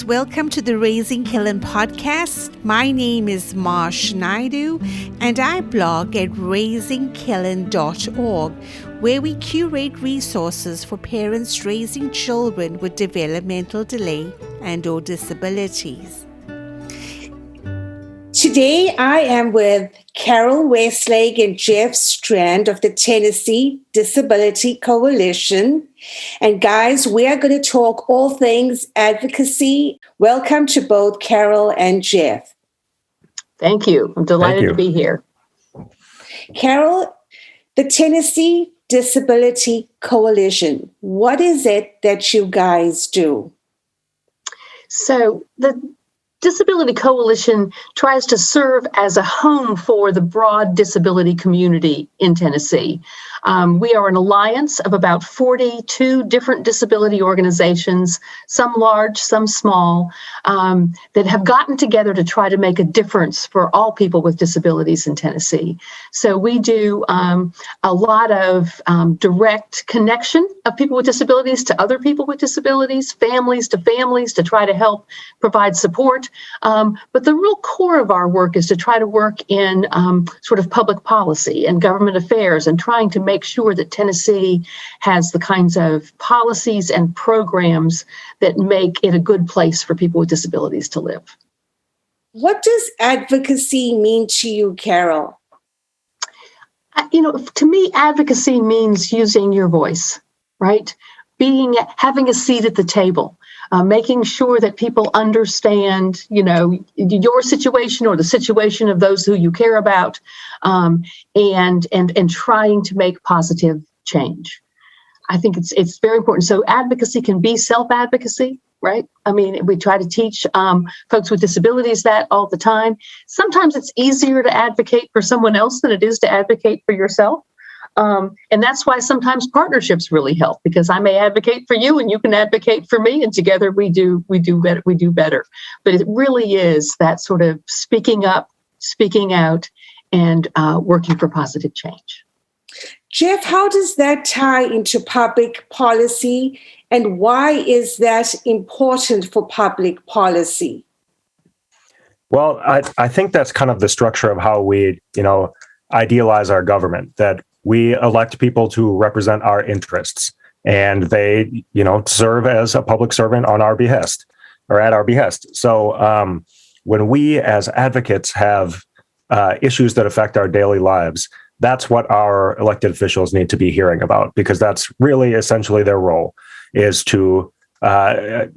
welcome to the Raising Killen podcast. My name is Marsh Naidu, and I blog at raisingkillen.org, where we curate resources for parents raising children with developmental delay and/or disabilities. Today, I am with Carol Westlake and Jeff Strand of the Tennessee Disability Coalition. And guys, we are going to talk all things advocacy. Welcome to both Carol and Jeff. Thank you. I'm delighted to be here. Carol, the Tennessee Disability Coalition, what is it that you guys do? So the Disability Coalition tries to serve as a home for the broad disability community in Tennessee. We are an alliance of about 42 different disability organizations, some large, some small, that have gotten together to try to make a difference for all people with disabilities in Tennessee. So we do a lot of direct connection of people with disabilities to other people with disabilities, families to try to help provide support. But the real core of our work is to try to work in sort of public policy and government affairs and trying to make sure that Tennessee has the kinds of policies and programs that make it a good place for people with disabilities to live. What does advocacy mean to you, Carol? To me, advocacy means using your voice, right? Having a seat at the table. Making sure that people understand, your situation or the situation of those who you care about, and trying to make positive change. I think it's very important. So advocacy can be self-advocacy, right? I mean, we try to teach folks with disabilities that all the time. Sometimes it's easier to advocate for someone else than it is to advocate for yourself. And that's why sometimes partnerships really help, because I may advocate for you and you can advocate for me, and together we do better. But it really is that sort of speaking up, speaking out, and working for positive change. Jeff, how does that tie into public policy, and why is that important for public policy? Well, I think that's kind of the structure of how we, idealize our government, that we elect people to represent our interests, and they, serve as a public servant on our behest or at our behest. So when we as advocates have issues that affect our daily lives, that's what our elected officials need to be hearing about, because that's really essentially their role, is to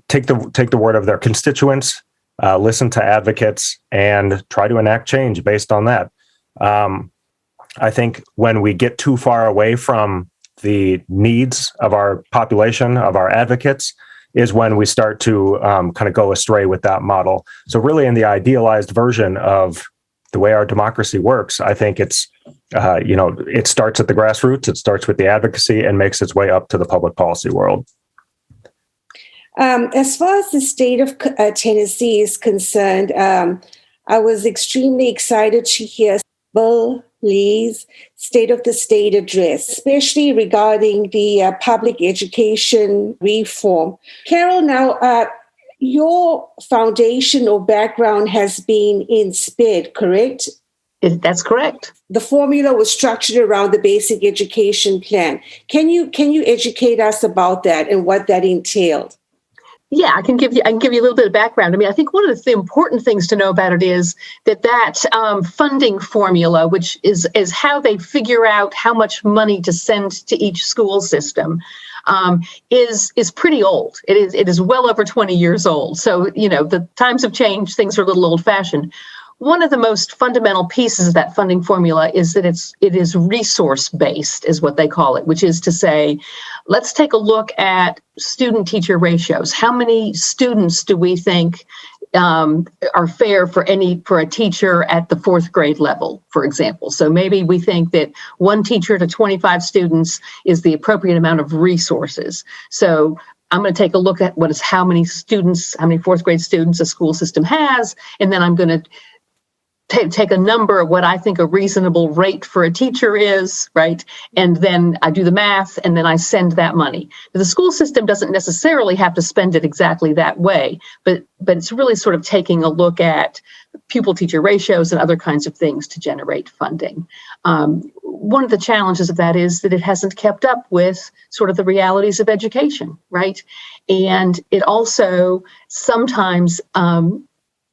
take the word of their constituents, listen to advocates, and try to enact change based on that. I think when we get too far away from the needs of our population, of our advocates, is when we start to kind of go astray with that model. So really, in the idealized version of the way our democracy works, I think it starts at the grassroots, it starts with the advocacy and makes its way up to the public policy world. As far as the state of Tennessee is concerned, I was extremely excited to hear Bill Lee's State of the State address, especially regarding the public education reform. Carol, now, your foundation or background has been in SPED, correct? That's correct. The formula was structured around the basic education plan. Can you educate us about that and what that entailed? Yeah, I can give you a little bit of background. I mean, I think one of the important things to know about it is that funding formula, which is how they figure out how much money to send to each school system, is pretty old. It is well over 20 years old. So, the times have changed. Things are a little old-fashioned. One of the most fundamental pieces of that funding formula is that it is resource-based, is what they call it, which is to say, let's take a look at student-teacher ratios. How many students do we think are fair for a teacher at the fourth grade level, for example? So maybe we think that one teacher to 25 students is the appropriate amount of resources. So I'm going to take a look at how many fourth grade students a school system has, and then I'm going to take a number of what I think a reasonable rate for a teacher is, right? And then I do the math, and then I send that money. The school system doesn't necessarily have to spend it exactly that way, but it's really sort of taking a look at pupil-teacher ratios and other kinds of things to generate funding. One of the challenges of that is that it hasn't kept up with sort of the realities of education, right? And it also sometimes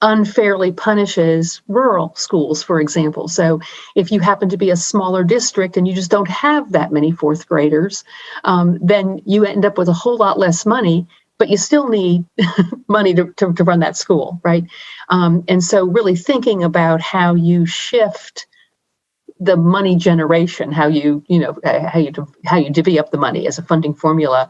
unfairly punishes rural schools, for example. So if you happen to be a smaller district and you just don't have that many fourth graders, then you end up with a whole lot less money, but you still need money to run that school, right? And so really thinking about how you shift the money generation, how you divvy up the money as a funding formula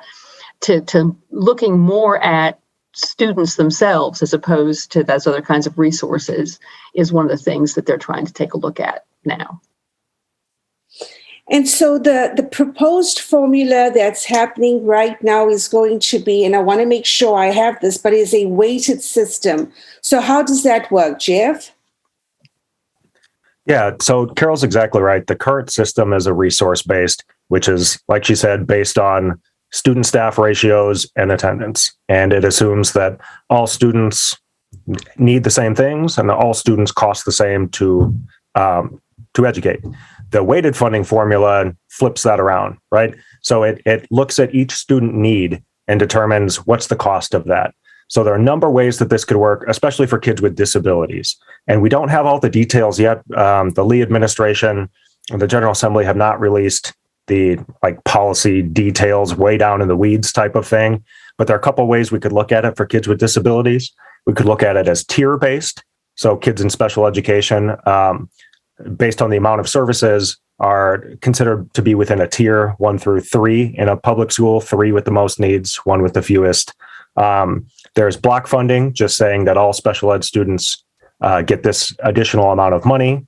to looking more at students themselves as opposed to those other kinds of resources is one of the things that they're trying to take a look at now. And so the proposed formula that's happening right now is going to be, and I want to make sure I have this, but is a weighted system. So how does that work, Jeff? Yeah, so Carol's exactly right. The current system is a resource-based, which is, like she said, based on student staff ratios and attendance. And it assumes that all students need the same things and all students cost the same to educate. The weighted funding formula flips that around, right? So it looks at each student need and determines what's the cost of that. So there are a number of ways that this could work, especially for kids with disabilities. And we don't have all the details yet. The Lee administration and the General Assembly have not released the policy details way down in the weeds type of thing. But there are a couple of ways we could look at it for kids with disabilities. We could look at it as tier-based. So kids in special education, based on the amount of services, are considered to be within a tier 1 through 3 in a public school, 3 with the most needs, 1 with the fewest. There's block funding, just saying that all special ed students get this additional amount of money.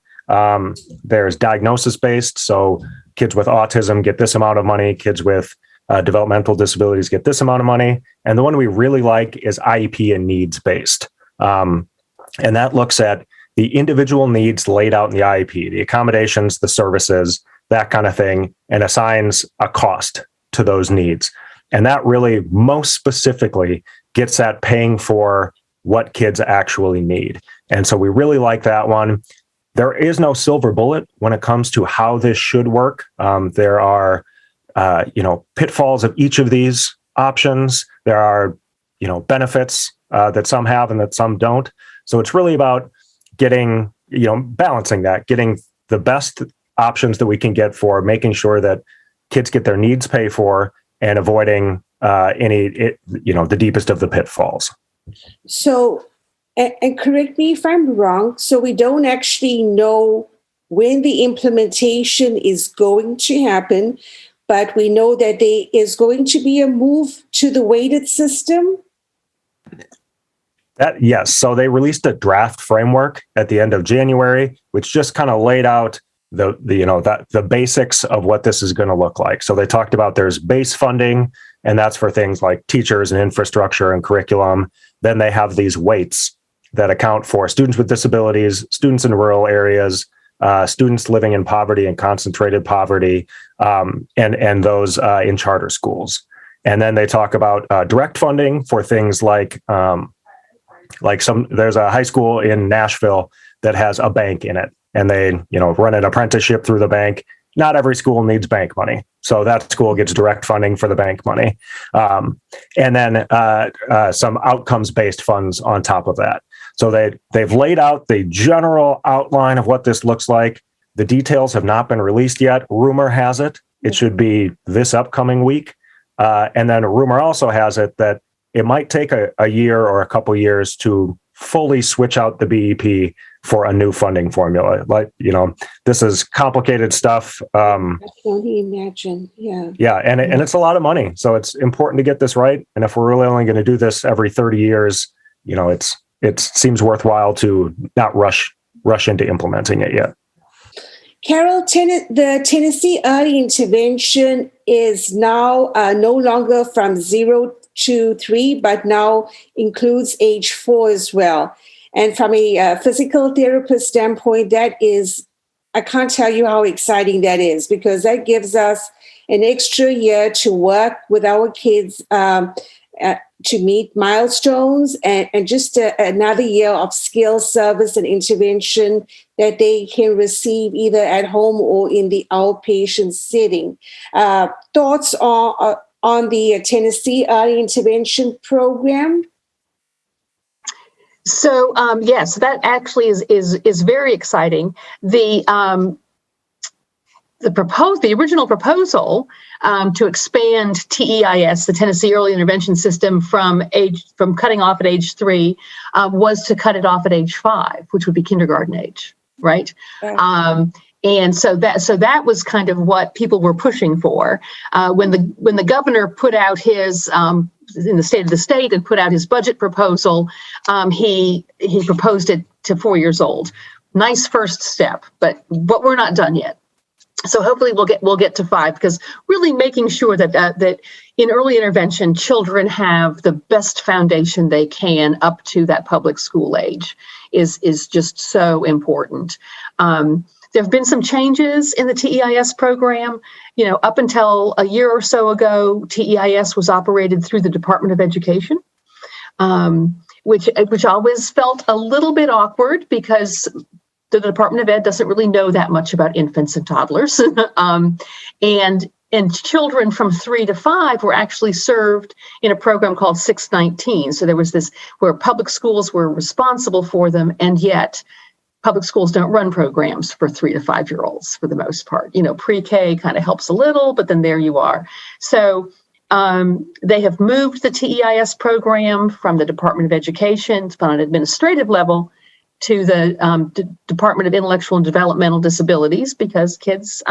There's diagnosis-based, so kids with autism get this amount of money, kids with developmental disabilities get this amount of money. And the one we really like is IEP and needs-based. And that looks at the individual needs laid out in the IEP, the accommodations, the services, that kind of thing, and assigns a cost to those needs. And that really most specifically gets at paying for what kids actually need. And so we really like that one. There is no silver bullet when it comes to how this should work. There are, pitfalls of each of these options. There are, benefits that some have and that some don't. So it's really about getting, balancing that, getting the best options that we can get for making sure that kids get their needs paid for and avoiding the deepest of the pitfalls. So, and correct me if I'm wrong, so we don't actually know when the implementation is going to happen, but we know that there is going to be a move to the weighted system? Yes. So they released a draft framework at the end of January, which just kind of laid out the basics of what this is going to look like. So they talked about there's base funding, and that's for things like teachers and infrastructure and curriculum. Then they have these weights that account for students with disabilities, students in rural areas, students living in poverty and concentrated poverty, and those in charter schools. And then they talk about direct funding for things like there's a high school in Nashville that has a bank in it, and they run an apprenticeship through the bank. Not every school needs bank money, so that school gets direct funding for the bank money, and then some outcomes-based funds on top of that. So they've laid out the general outline of what this looks like. The details have not been released yet. Rumor has it should be this upcoming week, and then rumor also has it that it might take a year or a couple years to fully switch out the BEP for a new funding formula. This is complicated stuff. I can only imagine. Yeah. Yeah. And it's a lot of money. So it's important to get this right. And if we're really only going to do this every 30 years, it seems worthwhile to not rush into implementing it yet. Carol, the Tennessee early intervention is now no longer from 0 to 3, but now includes age 4 as well. And from a physical therapist standpoint, I can't tell you how exciting that is, because that gives us an extra year to work with our kids to meet milestones, and just another year of skill, service, and intervention that they can receive either at home or in the outpatient setting. Thoughts on the Tennessee Early Intervention Program? So yes, that actually is very exciting. The original proposal to expand TEIS, the Tennessee Early Intervention System, from cutting off at age 3 was to cut it off at age 5, which would be kindergarten age, right? And so that was kind of what people were pushing for. When the governor put out his in the State of the State and put out his budget proposal, he proposed it to 4 years old. Nice first step, but we're not done yet. So hopefully we'll get to 5, because really making sure that in early intervention, children have the best foundation they can up to that public school age is just so important. There have been some changes in the TEIS program. Up until a year or so ago, TEIS was operated through the Department of Education, which always felt a little bit awkward, because the Department of Ed doesn't really know that much about infants and toddlers. And children from 3 to 5 were actually served in a program called 619. So there was this where public schools were responsible for them, and yet public schools don't run programs for 3 to 5-year-olds for the most part. Pre-K kind of helps a little, but then there you are. So they have moved the TEIS program from the Department of Education on an administrative level to the Department of Intellectual and Developmental Disabilities, because kids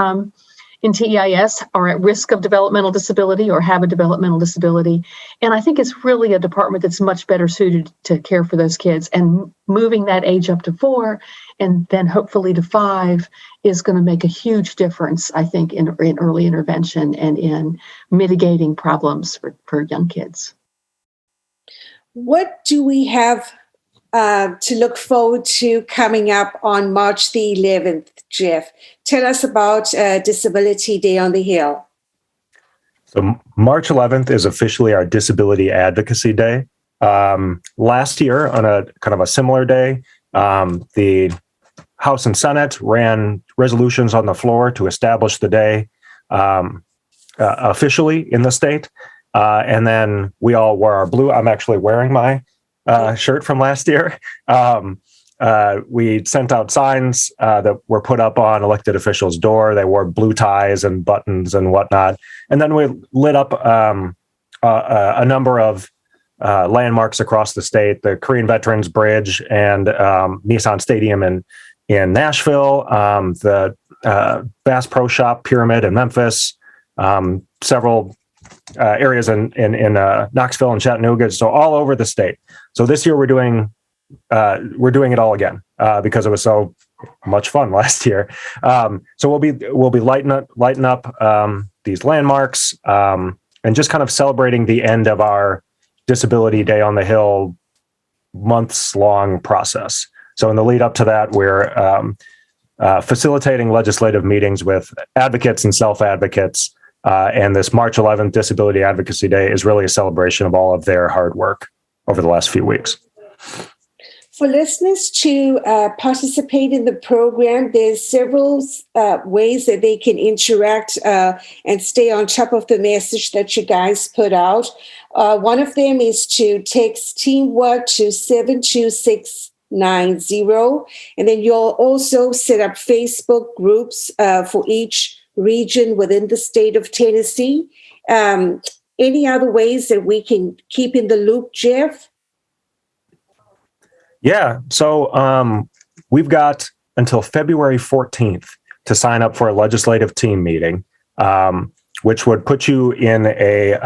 in TEIS are at risk of developmental disability or have a developmental disability. And I think it's really a department that's much better suited to care for those kids. And moving that age up to 4 and then hopefully to 5 is going to make a huge difference, I think, in early intervention and in mitigating problems for young kids. What do we have to look forward to coming up on March the 11th, Jeff? Tell us about Disability Day on the Hill. So March 11th is officially our Disability Advocacy Day. Last year, on a kind of a similar day, the House and Senate ran resolutions on the floor to establish the day officially in the state. And then we all wore our blue. I'm actually wearing my shirt from last year. We sent out signs that were put up on elected officials' door. They wore blue ties and buttons and whatnot. And then we lit up a number of landmarks across the state: the Korean Veterans Bridge and Nissan Stadium in Nashville, the Bass Pro Shop Pyramid in Memphis, several areas in Knoxville and Chattanooga, so all over the state. So this year we're doing it all again because it was so much fun last year. So we'll be lighting up these landmarks and just kind of celebrating the end of our Disability Day on the Hill months long process. So in the lead up to that, we're facilitating legislative meetings with advocates and self-advocates. And this March 11th Disability Advocacy Day is really a celebration of all of their hard work over the last few weeks. For listeners to participate in the program, there's several ways that they can interact and stay on top of the message that you guys put out. One of them is to text teamwork to 72690. And then you'll also set up Facebook groups for each region within the state of Tennessee. Any other ways that we can keep in the loop, Jeff? Yeah, so we've got until February 14th to sign up for a legislative team meeting, which would put you in a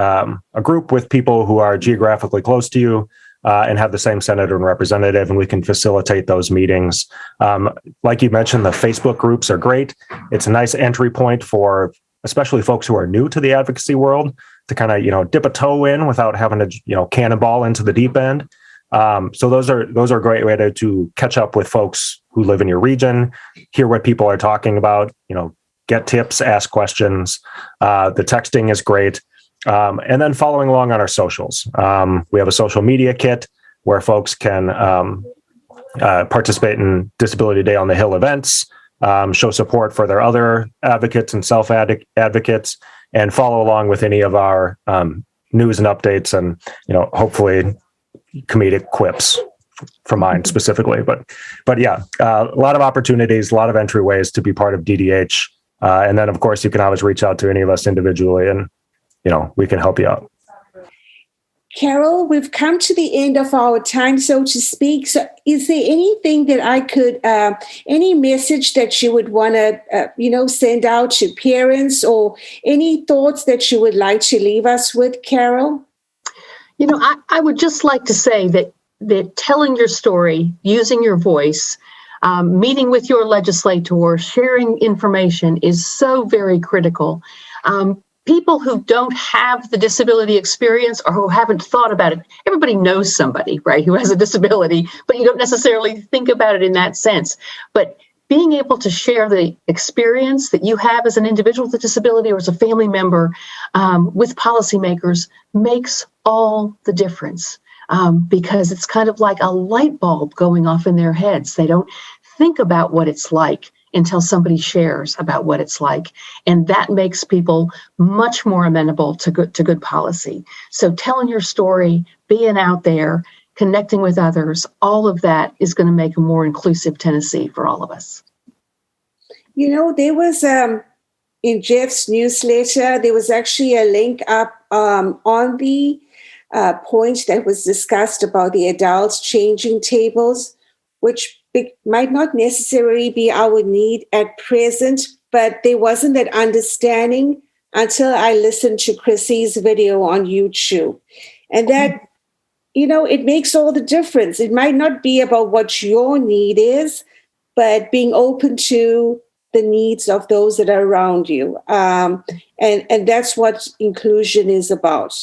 group with people who are geographically close to you and have the same senator and representative, and we can facilitate those meetings. Like you mentioned, the Facebook groups are great. It's a nice entry point for especially folks who are new to the advocacy world to kind of, dip a toe in without having to, cannonball into the deep end. So those are a great way to catch up with folks who live in your region, hear what people are talking about, get tips, ask questions. The texting is great. And then following along on our socials. We have a social media kit where folks can participate in Disability Day on the Hill events, show support for their other advocates and self-advocates, and follow along with any of our news and updates and, hopefully comedic quips from mine specifically. But yeah, a lot of opportunities, a lot of entryways to be part of DDH. And then, of course, you can always reach out to any of us individually and, we can help you out. Carol, we've come to the end of our time, so to speak. So is there anything that I could, any message that you would want to, send out to parents, or any thoughts that you would like to leave us with, Carol? I would just like to say that telling your story, using your voice, meeting with your legislator, sharing information is so very critical. People who don't have the disability experience or who haven't thought about it, everybody knows somebody, right, who has a disability, but you don't necessarily think about it in that sense. But being able to share the experience that you have as an individual with a disability or as a family member with policymakers makes all the difference, because it's kind of like a light bulb going off in their heads. They don't think about what it's like until somebody shares about what it's like. And that makes people much more amenable to good policy. So telling your story, being out there, connecting with others, all of that is going to make a more inclusive Tennessee for all of us. There was, in Jeff's newsletter, there was actually a link up on the point that was discussed about the adults changing tables, which might not necessarily be our need at present, but there wasn't that understanding until I listened to Chrissy's video on YouTube. And that, it makes all the difference. It might not be about what your need is, but being open to the needs of those that are around you. And that's what inclusion is about.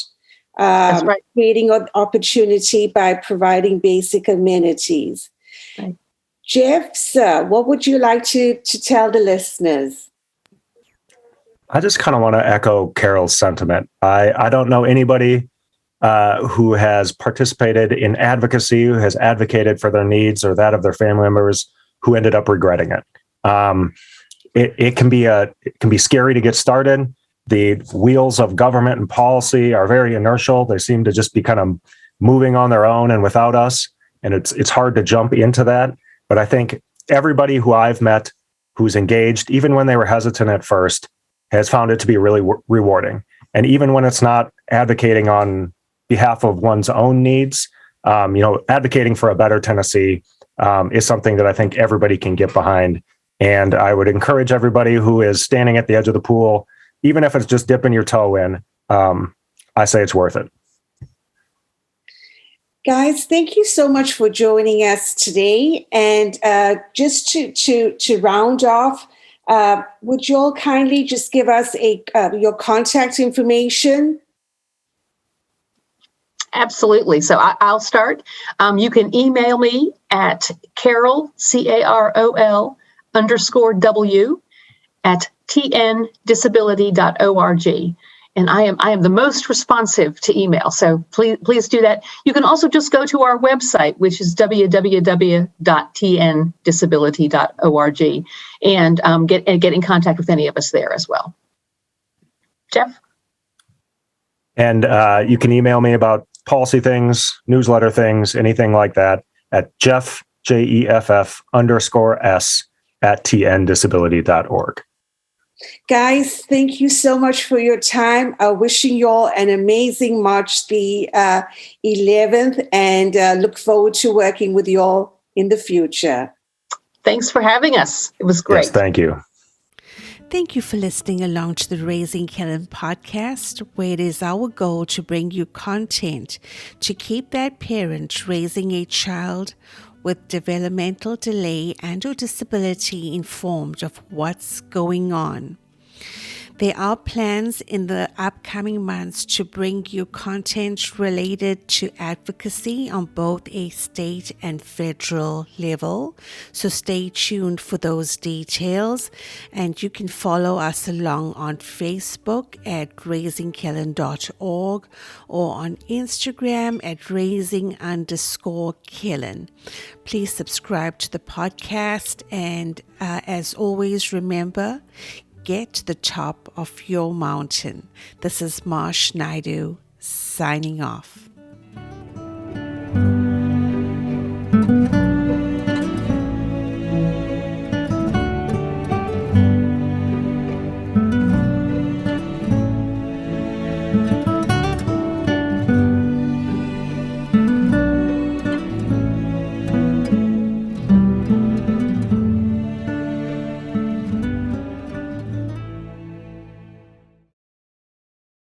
That's right. Creating an opportunity by providing basic amenities. Right. Jeff, sir, what would you like to tell the listeners? I just kind of want to echo Carol's sentiment. I don't know anybody who has participated in advocacy, who has advocated for their needs or that of their family members, who ended up regretting it. It can be scary to get started. The wheels of government and policy are very inertial. They seem to just be kind of moving on their own and without us. And it's hard to jump into that. But I think everybody who I've met who's engaged, even when they were hesitant at first, has found it to be really rewarding. And even when it's not advocating on behalf of one's own needs, advocating for a better Tennessee is something that I think everybody can get behind. And I would encourage everybody who is standing at the edge of the pool, even if it's just dipping your toe in, I say it's worth it. Guys, thank you so much for joining us today. And just to round off, would you all kindly just give us your contact information? Absolutely. So I'll start. You can email me at Carol, CAROL _W at tndisability.org. And I am the most responsive to email. So please do that. You can also just go to our website, which is www.tndisability.org, and get in contact with any of us there as well. Jeff? And you can email me about policy things, newsletter things, anything like that at Jeff, JEFF _S at tndisability.org. Guys, thank you so much for your time. Wishing you all an amazing March the 11th, and look forward to working with you all in the future. Thanks for having us. It was great. Yes, thank you. Thank you for listening along to the Raising Kellen podcast, where it is our goal to bring you content to keep that parent raising a child with developmental delay and or disability informed of what's going on. There are plans in the upcoming months to bring you content related to advocacy on both a state and federal level. So stay tuned for those details. And you can follow us along on Facebook at raisingkellen.org or on Instagram at raising_Kellen. Please subscribe to the podcast. And as always, remember, get to the top of your mountain. This is Marsh Naidu signing off.